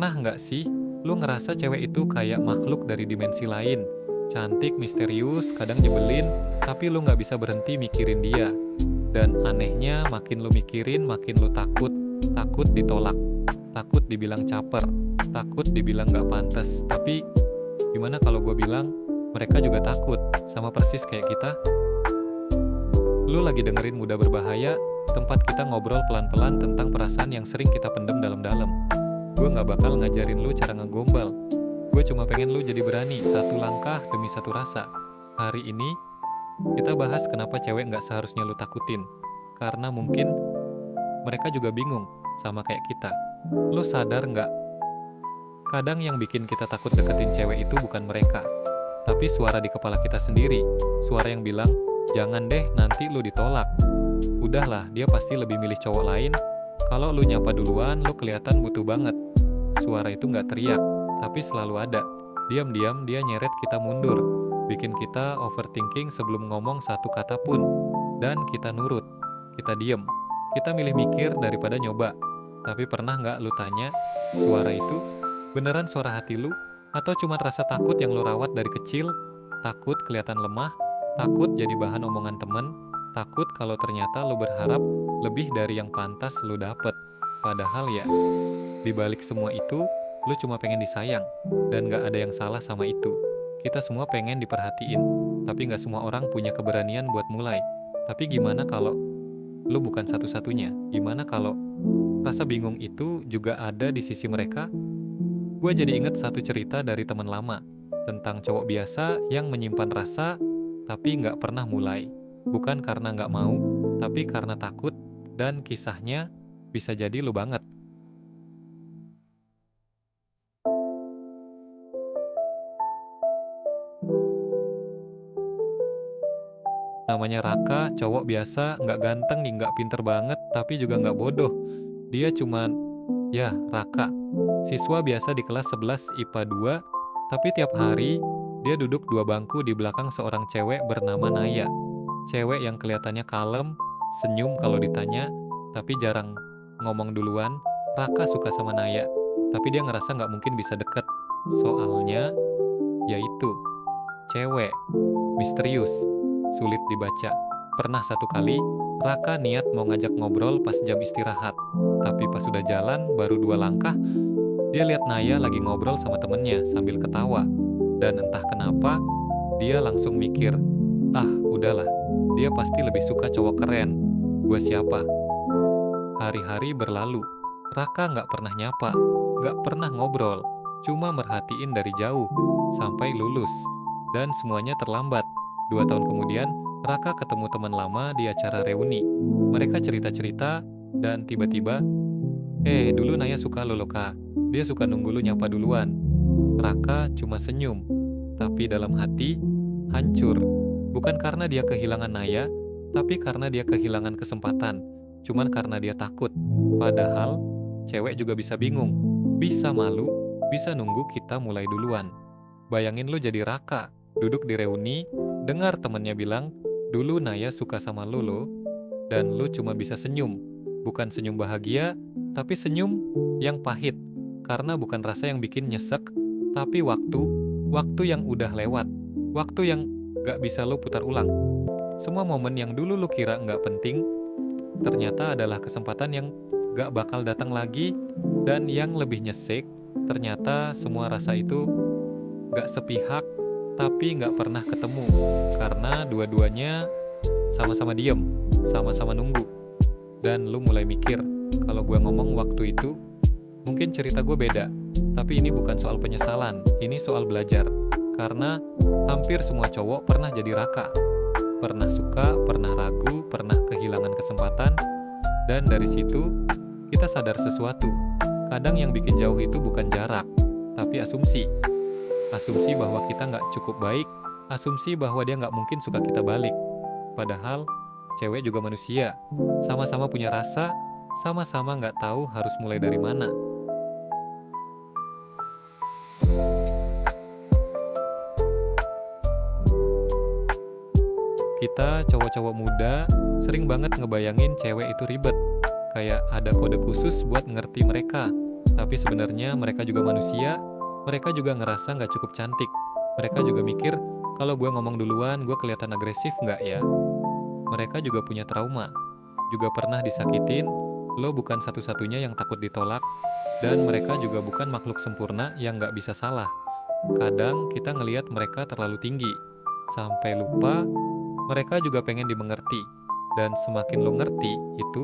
Pernah nggak sih lu ngerasa cewek itu kayak makhluk dari dimensi lain? Cantik, misterius, kadang nyebelin, tapi lu nggak bisa berhenti mikirin dia. Dan anehnya makin lu mikirin, makin lu takut. Takut ditolak, takut dibilang caper, takut dibilang nggak pantas. Tapi gimana kalau gue bilang mereka juga takut, sama persis kayak kita? Lu lagi dengerin Muda Berbahaya, tempat kita ngobrol pelan-pelan tentang perasaan yang sering kita pendem dalam-dalam. Gue gak bakal ngajarin lu cara ngegombal. Gue cuma pengen lu jadi berani, satu langkah demi satu rasa. Hari ini, kita bahas kenapa cewek gak seharusnya lu takutin. Karena mungkin mereka juga bingung, sama kayak kita. Lu sadar gak? Kadang yang bikin kita takut deketin cewek itu bukan mereka, tapi suara di kepala kita sendiri. Suara yang bilang, jangan deh, nanti lu ditolak. Udahlah, dia pasti lebih milih cowok lain. Kalau lu nyapa duluan, lu kelihatan butuh banget. Suara itu nggak teriak, tapi selalu ada. Diam-diam dia nyeret kita mundur, bikin kita overthinking sebelum ngomong satu kata pun. Dan kita nurut, kita diem. Kita milih mikir daripada nyoba. Tapi pernah nggak lu tanya, suara itu beneran suara hati lu? Atau cuma rasa takut yang lu rawat dari kecil? Takut kelihatan lemah, takut jadi bahan omongan temen, takut kalau ternyata lu berharap lebih dari yang pantas lu dapet. Padahal ya, di balik semua itu, lu cuma pengen disayang, dan gak ada yang salah sama itu. Kita semua pengen diperhatiin, tapi gak semua orang punya keberanian buat mulai. Tapi gimana kalau lu bukan satu-satunya? Gimana kalau rasa bingung itu juga ada di sisi mereka? Gue jadi inget satu cerita dari teman lama, tentang cowok biasa yang menyimpan rasa, tapi gak pernah mulai. Bukan karena gak mau, tapi karena takut, dan kisahnya bisa jadi lu banget. Namanya Raka, cowok biasa, nggak ganteng nih, nggak pinter banget, tapi juga nggak bodoh. Dia cuman, ya Raka, siswa biasa di kelas 11 IPA 2, tapi tiap hari dia duduk dua bangku di belakang seorang cewek bernama Naya. Cewek yang kelihatannya kalem, senyum kalau ditanya, tapi jarang ngomong duluan. Raka suka sama Naya, tapi dia ngerasa nggak mungkin bisa deket. Soalnya, yaitu cewek, misterius, sulit dibaca. Pernah satu kali, Raka niat mau ngajak ngobrol pas jam istirahat. Tapi pas sudah jalan, baru 2 langkah, dia lihat Naya lagi ngobrol sama temennya sambil ketawa. Dan entah kenapa, dia langsung mikir, ah udahlah, dia pasti lebih suka cowok keren. Gua siapa? Hari-hari berlalu, Raka nggak pernah nyapa, nggak pernah ngobrol, cuma merhatiin dari jauh, sampai lulus. Dan semuanya terlambat. 2 tahun kemudian, Raka ketemu teman lama di acara reuni. Mereka cerita-cerita, dan tiba-tiba, dulu Naya suka lo Kak. Dia suka nunggu lu nyapa duluan. Raka cuma senyum, tapi dalam hati, hancur. Bukan karena dia kehilangan Naya, tapi karena dia kehilangan kesempatan. Cuman karena dia takut. Padahal, cewek juga bisa bingung, bisa malu, bisa nunggu kita mulai duluan. Bayangin lu jadi Raka, duduk di reuni, dengar temennya bilang, dulu Naya suka sama lu lo, dan lu cuma bisa senyum. Bukan senyum bahagia, tapi senyum yang pahit. Karena bukan rasa yang bikin nyesek, tapi waktu yang udah lewat. Waktu yang gak bisa lu putar ulang. Semua momen yang dulu lu kira gak penting, ternyata adalah kesempatan yang gak bakal datang lagi, dan yang lebih nyesek, ternyata semua rasa itu gak sepihak, tapi gak pernah ketemu, karena dua-duanya sama-sama diem, sama-sama nunggu. Dan lu mulai mikir, kalau gue ngomong waktu itu, mungkin cerita gue beda, tapi ini bukan soal penyesalan, ini soal belajar. Karena hampir semua cowok pernah jadi Raka. Pernah suka, pernah ragu, pernah kehilangan kesempatan, dan dari situ, kita sadar sesuatu. Kadang yang bikin jauh itu bukan jarak, tapi asumsi. Asumsi bahwa kita nggak cukup baik, asumsi bahwa dia nggak mungkin suka kita balik. Padahal, cewek juga manusia, sama-sama punya rasa, sama-sama nggak tahu harus mulai dari mana. Kita cowok-cowok muda sering banget ngebayangin cewek itu ribet, kayak ada kode khusus buat ngerti mereka, Tapi sebenarnya mereka juga manusia, mereka juga ngerasa nggak cukup cantik. Mereka juga mikir, kalau gue ngomong duluan, gue kelihatan agresif nggak ya? Mereka juga punya trauma, juga pernah disakitin, lo bukan satu-satunya yang takut ditolak, dan mereka juga bukan makhluk sempurna yang nggak bisa salah. Kadang kita ngelihat mereka terlalu tinggi, sampai lupa mereka juga pengen dimengerti. Dan semakin lo ngerti itu,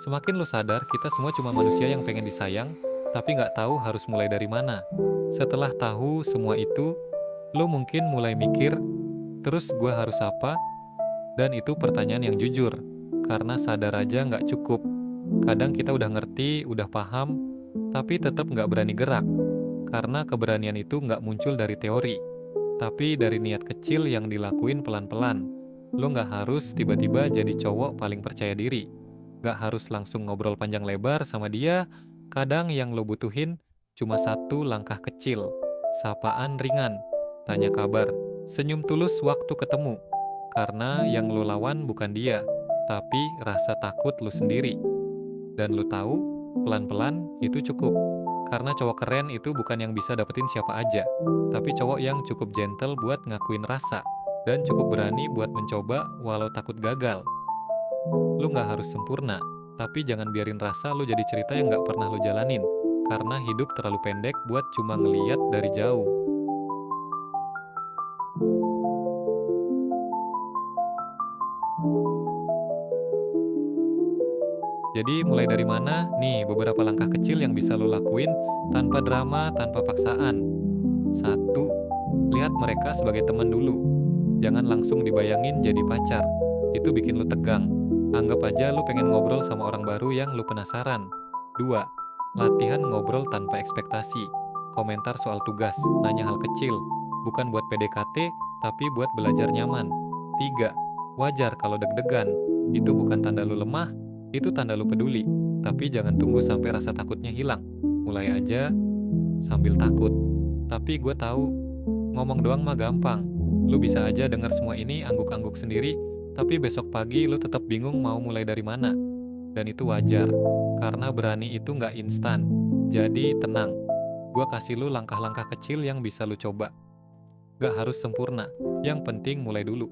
semakin lo sadar kita semua cuma manusia yang pengen disayang, tapi nggak tahu harus mulai dari mana. Setelah tahu semua itu, lo mungkin mulai mikir, terus gue harus apa? Dan itu pertanyaan yang jujur, karena sadar aja nggak cukup. Kadang kita udah ngerti, udah paham, tapi tetap nggak berani gerak. Karena keberanian itu nggak muncul dari teori, tapi dari niat kecil yang dilakuin pelan-pelan. Lo nggak harus tiba-tiba jadi cowok paling percaya diri. Nggak harus langsung ngobrol panjang lebar sama dia. Kadang yang lo butuhin cuma satu langkah kecil. Sapaan ringan, tanya kabar, senyum tulus waktu ketemu. Karena yang lo lawan bukan dia, tapi rasa takut lo sendiri. Dan lo tahu, pelan-pelan itu cukup. Karena cowok keren itu bukan yang bisa dapetin siapa aja, tapi cowok yang cukup gentle buat ngakuin rasa, dan cukup berani buat mencoba walau takut gagal. Lo nggak harus sempurna, tapi jangan biarin rasa lo jadi cerita yang nggak pernah lo jalanin, karena hidup terlalu pendek buat cuma ngeliat dari jauh. Jadi mulai dari mana? Nih beberapa langkah kecil yang bisa lo lakuin tanpa drama, tanpa paksaan. Satu, lihat mereka sebagai teman dulu. Jangan langsung dibayangin jadi pacar. Itu bikin lo tegang. Anggap aja lo pengen ngobrol sama orang baru yang lo penasaran. Dua, latihan ngobrol tanpa ekspektasi. Komentar soal tugas, nanya hal kecil. Bukan buat PDKT, tapi buat belajar nyaman. Tiga, wajar kalau deg-degan. Itu bukan tanda lo lemah, itu tanda lu peduli, tapi jangan tunggu sampai rasa takutnya hilang. Mulai aja sambil takut. Tapi gue tahu, ngomong doang mah gampang. Lu bisa aja denger semua ini angguk-angguk sendiri, tapi besok pagi lu tetap bingung mau mulai dari mana. Dan itu wajar, karena berani itu nggak instan. Jadi tenang, gue kasih lu langkah-langkah kecil yang bisa lu coba. Gak harus sempurna, yang penting mulai dulu.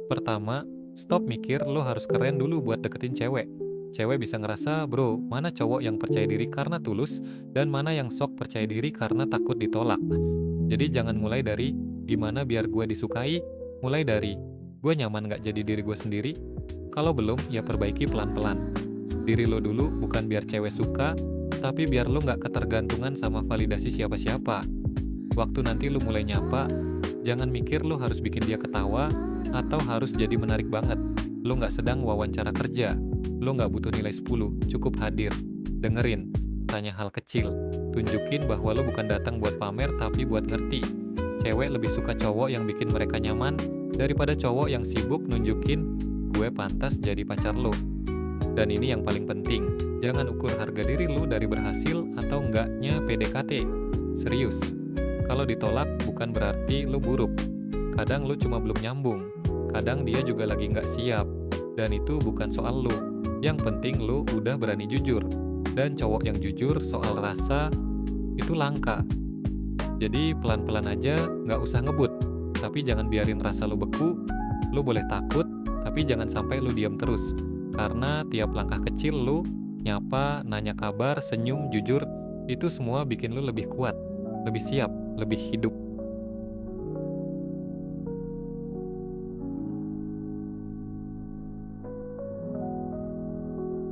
Pertama, stop mikir lo harus keren dulu buat deketin cewek. Cewek bisa ngerasa, bro, mana cowok yang percaya diri karena tulus, dan mana yang sok percaya diri karena takut ditolak. Jadi jangan mulai dari, gimana biar gue disukai, mulai dari, gue nyaman gak jadi diri gue sendiri? Kalau belum, ya perbaiki pelan-pelan. Diri lo dulu bukan biar cewek suka, tapi biar lo gak ketergantungan sama validasi siapa-siapa. Waktu nanti lo mulai nyapa, jangan mikir lo harus bikin dia ketawa, atau harus jadi menarik banget. Lo gak sedang wawancara kerja. Lo gak butuh nilai 10, cukup hadir. Dengerin, tanya hal kecil. Tunjukin bahwa lo bukan datang buat pamer tapi buat ngerti. Cewek lebih suka cowok yang bikin mereka nyaman daripada cowok yang sibuk nunjukin gue pantas jadi pacar lo. Dan ini yang paling penting, jangan ukur harga diri lo dari berhasil atau enggaknya PDKT. Serius, kalau ditolak bukan berarti lo buruk. Kadang lo cuma belum nyambung. Kadang dia juga lagi nggak siap. Dan itu bukan soal lo. Yang penting lo udah berani jujur. Dan cowok yang jujur soal rasa itu langka. Jadi pelan-pelan aja, nggak usah ngebut. Tapi jangan biarin rasa lo beku. Lo boleh takut, tapi jangan sampai lo diam terus. Karena tiap langkah kecil lo, nyapa, nanya kabar, senyum, jujur, itu semua bikin lo lebih kuat, lebih siap, lebih hidup.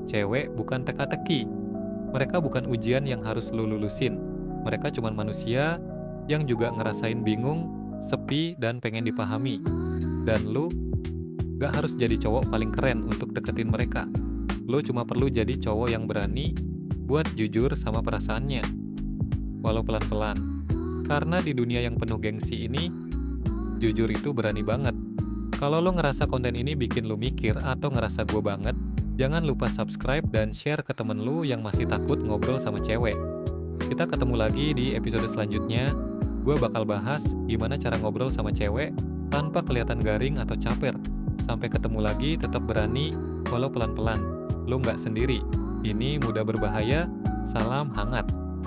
Cewek bukan teka-teki. Mereka bukan ujian yang harus lu lulusin. Mereka cuma manusia yang juga ngerasain bingung, sepi, dan pengen dipahami. Dan lu gak harus jadi cowok paling keren untuk deketin mereka. Lu cuma perlu jadi cowok yang berani buat jujur sama perasaannya. Walau pelan-pelan. Karena di dunia yang penuh gengsi ini, jujur itu berani banget. Kalau lo ngerasa konten ini bikin lo mikir atau ngerasa gue banget, jangan lupa subscribe dan share ke temen lu yang masih takut ngobrol sama cewek. Kita ketemu lagi di episode selanjutnya. Gue bakal bahas gimana cara ngobrol sama cewek tanpa kelihatan garing atau caper. Sampai ketemu lagi, tetap berani, walau pelan-pelan. Lu nggak sendiri. Ini mudah berbahaya, Salam hangat.